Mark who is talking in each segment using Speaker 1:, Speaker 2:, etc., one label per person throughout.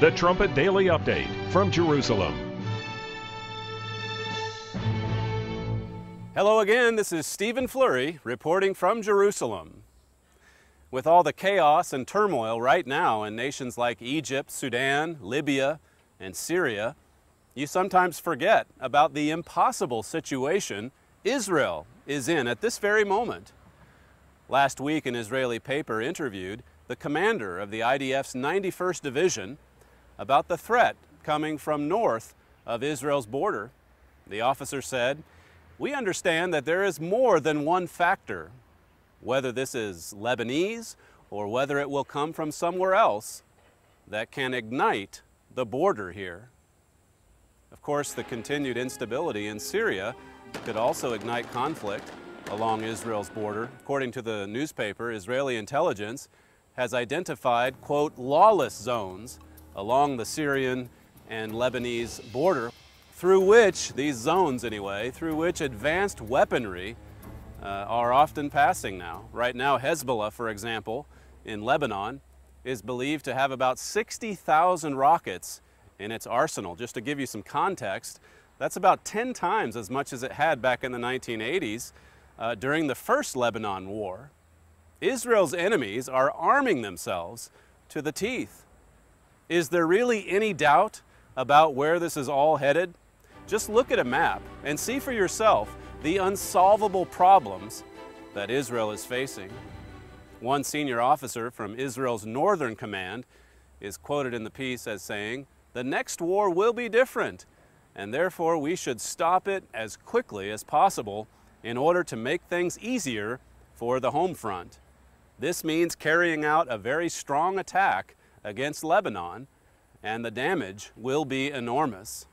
Speaker 1: The Trumpet Daily Update from Jerusalem.
Speaker 2: Hello again, this is Stephen Flurry reporting from Jerusalem. With all the chaos and turmoil right now in nations like Egypt, Sudan, Libya, and Syria, you sometimes forget about the impossible situation Israel is in at this very moment. Last week, an Israeli paper interviewed the commander of the IDF's 91st Division about the threat coming from north of Israel's border. The officer said, "We understand that there is more than one factor, whether this is Lebanese or whether it will come from somewhere else, that can ignite the border here." Of course, the continued instability in Syria could also ignite conflict along Israel's border. According to the newspaper, Israeli intelligence has identified, quote, lawless zones along the Syrian and Lebanese border, through which, these zones anyway, through which advanced weaponry are often passing now. Right now, Hezbollah, for example, in Lebanon, is believed to have about 60,000 rockets in its arsenal. Just to give you some context, that's about 10 times as much as it had back in the 1980s during the First Lebanon War. Israel's enemies are arming themselves to the teeth. Is there really any doubt about where this is all headed? Just look at a map and see for yourself the unsolvable problems that Israel is facing. One senior officer from Israel's Northern Command is quoted in the piece as saying, "The next war will be different, and therefore we should stop it as quickly as possible in order to make things easier for the home front. This means carrying out a very strong attack against Lebanon, and the damage will be enormous."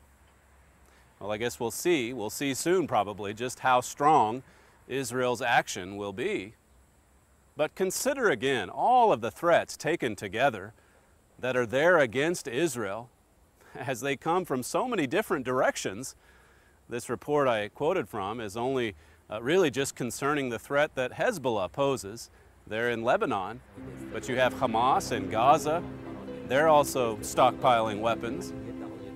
Speaker 2: Well, I guess we'll see soon probably just how strong Israel's action will be. But consider again all of the threats taken together that are there against Israel as they come from so many different directions. This report I quoted from is only really just concerning the threat that Hezbollah poses there in Lebanon. But you have Hamas in Gaza. They're also stockpiling weapons.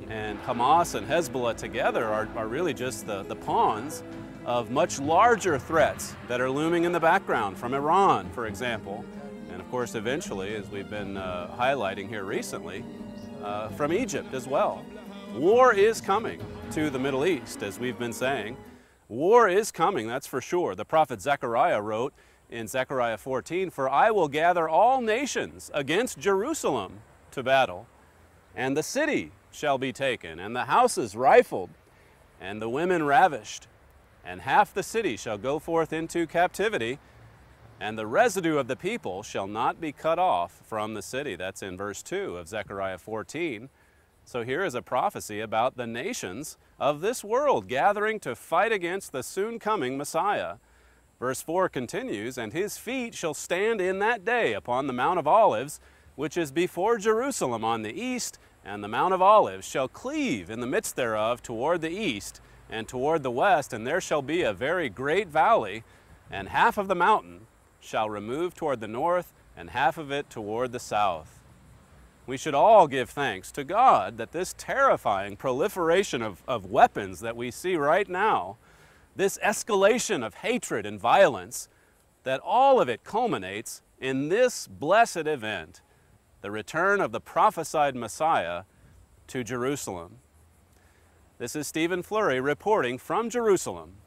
Speaker 2: And Hamas and Hezbollah together are really just the pawns of much larger threats that are looming in the background from Iran, for example. And of course, eventually, as we've been highlighting here recently, from Egypt as well. War is coming to the Middle East, as we've been saying. War is coming, that's for sure. The prophet Zechariah wrote in Zechariah 14, "For I will gather all nations against Jerusalem to battle, and the city shall be taken, and the houses rifled, and the women ravished, and half the city shall go forth into captivity, and the residue of the people shall not be cut off from the city." That's in verse 2 of Zechariah 14. So here is a prophecy about the nations of this world gathering to fight against the soon-coming Messiah. Verse 4 continues, "And his feet shall stand in that day upon the Mount of Olives, which is before Jerusalem on the east, and the Mount of Olives shall cleave in the midst thereof toward the east and toward the west, and there shall be a very great valley, and half of the mountain shall remove toward the north, and half of it toward the south." We should all give thanks to God that this terrifying proliferation of weapons that we see right now, this escalation of hatred and violence, that all of it culminates in this blessed event, the return of the prophesied Messiah to Jerusalem. This is Stephen Flurry reporting from Jerusalem.